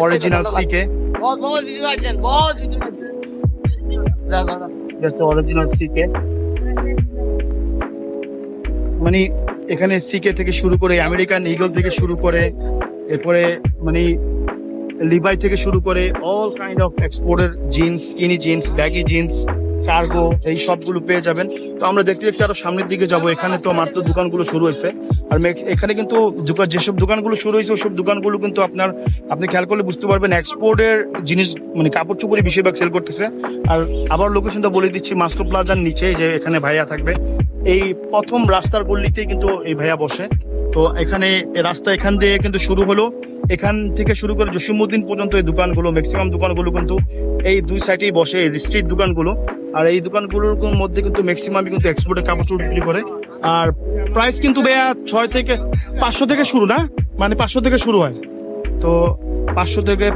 Original সিকে, original সিকে, মানে এখানে সিকে থেকে শুরু করে আমেরিকান ইগল থেকে শুরু করে এরপরে মানে লিভাই থেকে শুরু করে অল কাইন্ড অফ এক্সপোর্টের jeans, skinny jeans, baggy jeans, cargo, এই সবগুলো পেয়ে যাবেন। তো আমরা দেখতে দেখতে আরো সামনের দিকে যাব। এখানে তো মাত্র দোকানগুলো শুরু হয়েছে, আর এখানে কিন্তু যেসব দোকানগুলো শুরু হয়েছে ওইসব দোকানগুলো কিন্তু আপনি খেয়াল করলে বুঝতে পারবেন এক্সপোর্টের জিনিস, মানে কাপড় চোপড়ই বেশিরভাগ সেল করতেছে। আর আবার লোকেশনটা বলে দিচ্ছি, মাস্কো প্লাজার নিচে যে এখানে ভাইয়া থাকবে, এই প্রথম রাস্তার গল্লিতেই কিন্তু এই ভাইয়া বসে। তো এখানে রাস্তা এখান দিয়ে কিন্তু শুরু হলো, এখান থেকে শুরু করে জসিমউদ্দিন পর্যন্ত এই দোকানগুলো, ম্যাক্সিমাম দোকানগুলো কিন্তু এই দুই সাইডেই বসে, এই স্ট্রিট দোকানগুলো। আর এই দোকানগুলোর মধ্যে কিন্তু ম্যাক্সিমামই কিন্তু এক্সপোর্টের কাপড় চোপড় বিক্রি করে। আর প্রাইস কিন্তু ভাইয়া 500 থেকে শুরু না, মানে 500 থেকে শুরু হয়। তো 500 থেকে